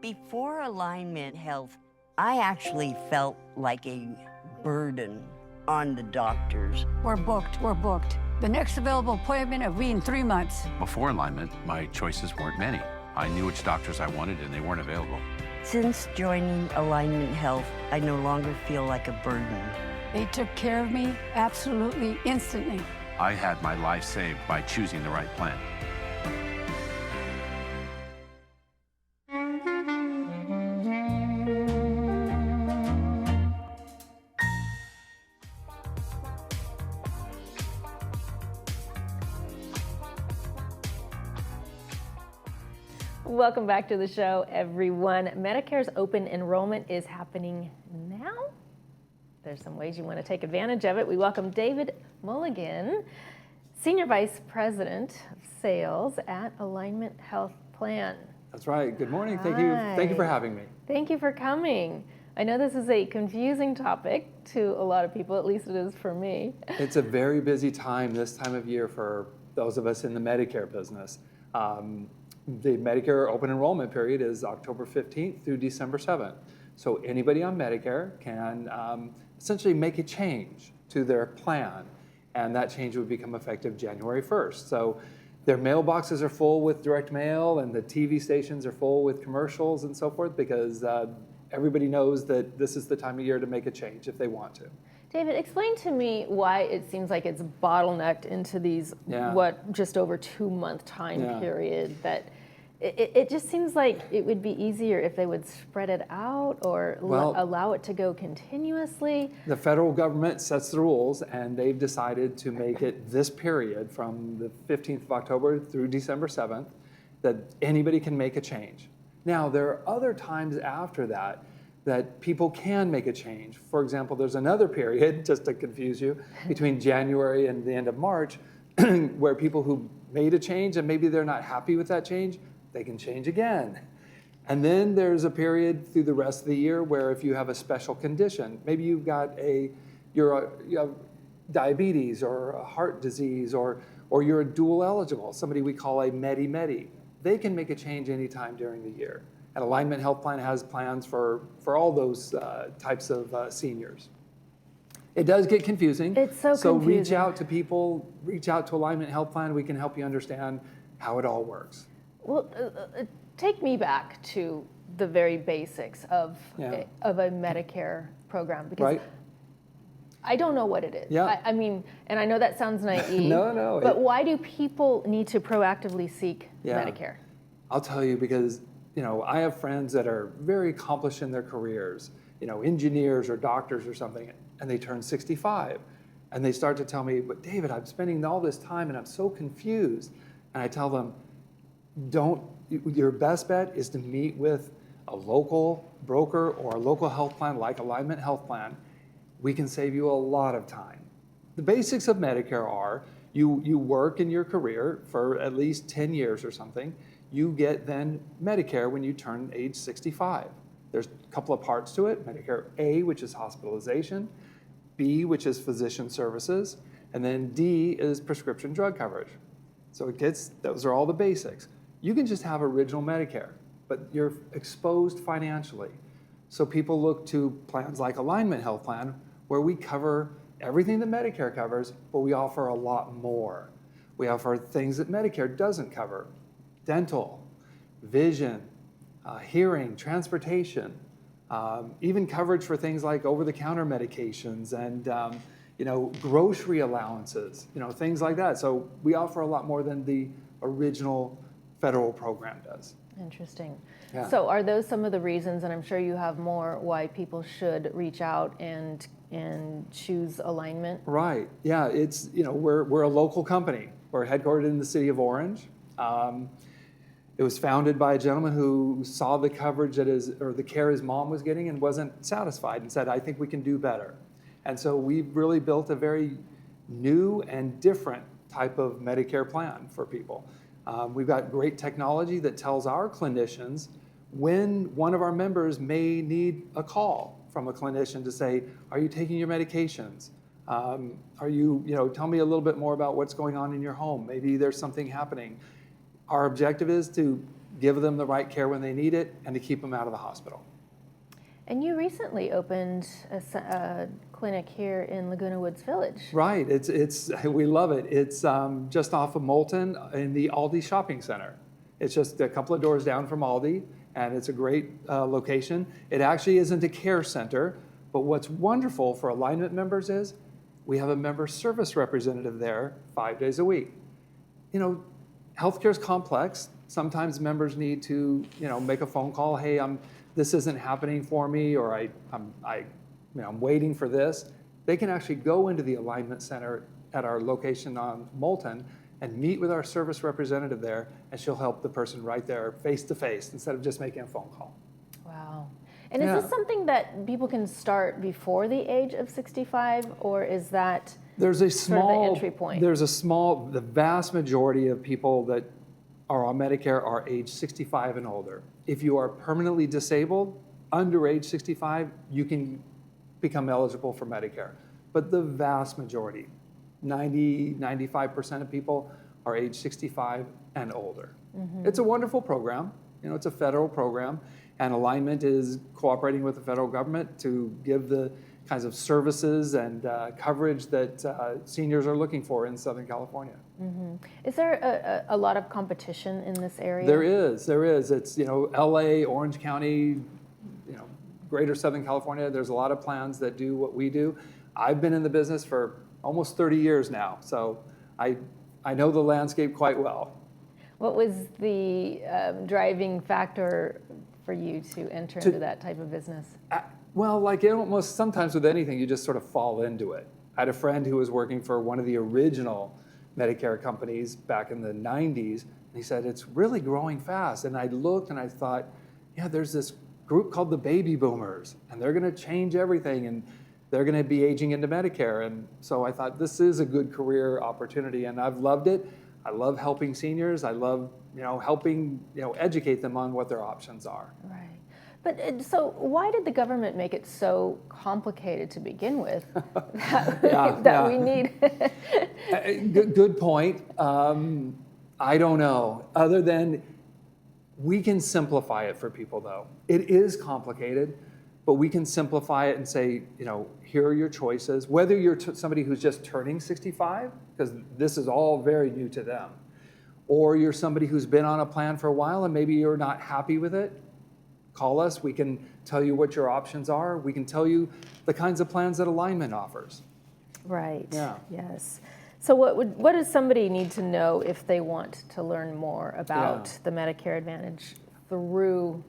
Before Alignment Health, I actually felt like a burden on the doctors. We're booked. The next available appointment will be in 3 months. Before Alignment, my choices weren't many. I knew which doctors I wanted and they weren't available. Since joining Alignment Health, I no longer feel like a burden. They took care of me absolutely instantly. I had my life saved by choosing the right plan. Welcome back to the show, everyone. Medicare's open enrollment is happening now. There's some ways you want to take advantage of it. We welcome David Mulligan, Senior Vice President of Sales at Alignment Health Plan. That's right. Good morning. Hi. Thank you for having me. Thank you for coming. I know this is a confusing topic to a lot of people, at least it is for me. It's a very busy time this time of year for those of us in the Medicare business. The Medicare open enrollment period is October 15th through December 7th. So anybody on Medicare can essentially make a change to their plan, and that change would become effective January 1st. So their mailboxes are full with direct mail, and the TV stations are full with commercials and so forth, because everybody knows that this is the time of year to make a change if they want to. David, explain to me why it seems like it's bottlenecked into these, just over 2-month time period, that it just seems like it would be easier if they would spread it out or allow it to go continuously. The federal government sets the rules, and they've decided to make it this period from the 15th of October through December 7th, that anybody can make a change. Now, there are other times after that people can make a change. For example, there's another period, just to confuse you, between January and the end of March, where people who made a change and maybe they're not happy with that change, they can change again. And then there's a period through the rest of the year where if you have a special condition, maybe you have diabetes or a heart disease, or you're a dual eligible, somebody we call a Medi-Medi, they can make a change anytime during the year. And Alignment Health Plan has plans for all those types of seniors. It does get confusing. It's so confusing. Reach out to people, reach out to Alignment Health Plan. We can help you understand how it all works. Well, take me back to the very basics of a Medicare program, because I don't know what it is. Yeah. I mean, and I know that sounds naive. No. But why do people need to proactively seek Medicare? I'll tell you, because I have friends that are very accomplished in their careers, engineers or doctors or something, and they turn 65, and they start to tell me, "But David, I'm spending all this time and I'm so confused." And I tell them, your best bet is to meet with a local broker or a local health plan like Alignment Health Plan. We can save you a lot of time. The basics of Medicare are you work in your career for at least 10 years or something. You get then Medicare when you turn age 65. There's a couple of parts to it. Medicare A, which is hospitalization, B, which is physician services, and then D is prescription drug coverage. So those are all the basics. You can just have original Medicare, but you're exposed financially. So people look to plans like Alignment Health Plan, where we cover everything that Medicare covers, but we offer a lot more. We offer things that Medicare doesn't cover: dental, vision, hearing, transportation, even coverage for things like over-the-counter medications and grocery allowances, things like that. So we offer a lot more than the original federal program does. Interesting. Yeah. So are those some of the reasons, and I'm sure you have more, why people should reach out and choose Alignment? Right. Yeah. It's we're a local company. We're headquartered in the city of Orange. It was founded by a gentleman who saw the coverage the care his mom was getting and wasn't satisfied, and said, "I think we can do better." And so we've really built a very new and different type of Medicare plan for people. We've got great technology that tells our clinicians when one of our members may need a call from a clinician to say, "Are you taking your medications? Are you, tell me a little bit more about what's going on in your home. Maybe there's something happening." Our objective is to give them the right care when they need it, and to keep them out of the hospital. And you recently opened a clinic here in Laguna Woods Village. Right, we love it. It's just off of Moulton in the Aldi shopping center. It's just a couple of doors down from Aldi, and it's a great location. It actually isn't a care center, but what's wonderful for alignment members is we have a member service representative there 5 days a week. You know, healthcare is complex. Sometimes members need to, make a phone call. Hey, this isn't happening for me, or I'm waiting for this. They can actually go into the alignment center at our location on Moulton and meet with our service representative there, and she'll help the person right there face to face instead of just making a phone call. Wow. And is this something that people can start before the age of 65, or is that there's a sort of the entry point? The vast majority of people that are on Medicare are age 65 and older. If you are permanently disabled, under age 65, you can become eligible for Medicare. But the vast majority, 95% of people are age 65 and older. Mm-hmm. It's a wonderful program. It's a federal program, and Alignment is cooperating with the federal government to give the kinds of services and coverage that seniors are looking for in Southern California. Mm-hmm. Is there a lot of competition in this area? There is. It's, LA, Orange County, greater Southern California. There's a lot of plans that do what we do. I've been in the business for almost 30 years now, so I know the landscape quite well. What was the driving factor for you to enter into that type of business? Well, like almost sometimes with anything, you just sort of fall into it. I had a friend who was working for one of the original Medicare companies back in the 90s, and he said, it's really growing fast. And I looked and I thought, yeah, there's this group called the baby boomers, and they're going to change everything, and they're going to be aging into Medicare. And so I thought, this is a good career opportunity, and I've loved it. I love helping seniors. I love, helping, educate them on what their options are. Right. But so why did the government make it so complicated to begin with that we need? Good point. I don't know. Other than we can simplify it for people, though. It is complicated, but we can simplify it and say, here are your choices. Whether you're somebody who's just turning 65, because this is all very new to them, or you're somebody who's been on a plan for a while and maybe you're not happy with it, call us. We can tell you what your options are. We can tell you the kinds of plans that Alignment offers. Right. Yeah. Yes. So what does somebody need to know if they want to learn more about the Medicare Advantage through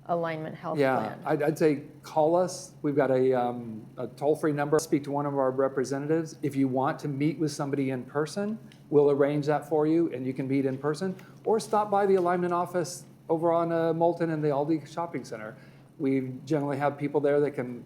Alignment Health Plan? I'd say call us. We've got a toll-free number. Speak to one of our representatives. If you want to meet with somebody in person, we'll arrange that for you, and you can meet in person, or stop by the Alignment office over on Moulton and the Aldi Shopping Center. We generally have people there that can,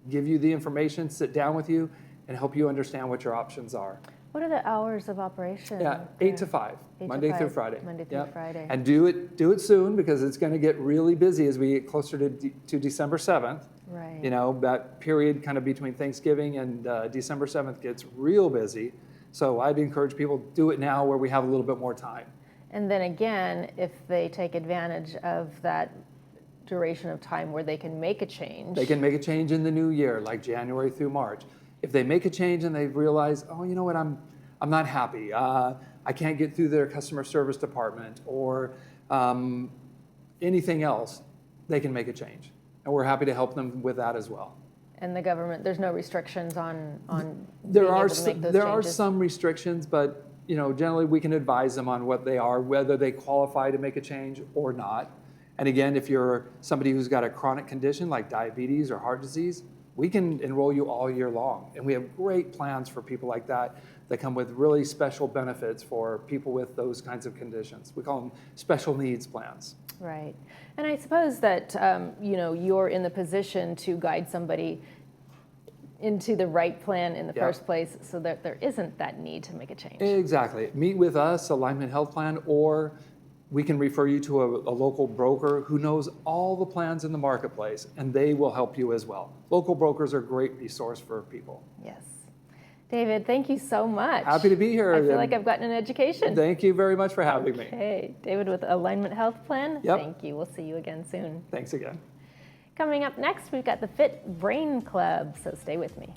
give you the information, sit down with you, and help you understand what your options are. What are the hours of operation? Yeah, 8 to 5, Monday through Friday. Monday through Friday. And do it soon, because it's going to get really busy as we get closer to December 7th. Right. That period kind of between Thanksgiving and December 7th gets real busy. So I'd encourage people to do it now where we have a little bit more time. And then again, if they take advantage of that duration of time where they can make a change. They can make a change in the new year, like January through March. If they make a change and they realize, oh, you know what, I'm not happy. I can't get through their customer service department or anything else, they can make a change. And we're happy to help them with that as well. And the government, there's no restrictions on there being are able to make those there changes? are some restrictions, but generally we can advise them on what they are, whether they qualify to make a change or not. And again, if you're somebody who's got a chronic condition like diabetes or heart disease, we can enroll you all year long. And we have great plans for people like that come with really special benefits for people with those kinds of conditions. We call them special needs plans. Right. And I suppose that, you're in the position to guide somebody into the right plan in the first place so that there isn't that need to make a change. Exactly. Meet with us, Alignment Health Plan, or we can refer you to a local broker who knows all the plans in the marketplace, and they will help you as well. Local brokers are a great resource for people. Yes. David, thank you so much. Happy to be here. I feel and like I've gotten an education. Thank you very much for having me. Okay, David with Alignment Health Plan. Yep. Thank you. We'll see you again soon. Thanks again. Coming up next, we've got the Fit Brain Club, so stay with me.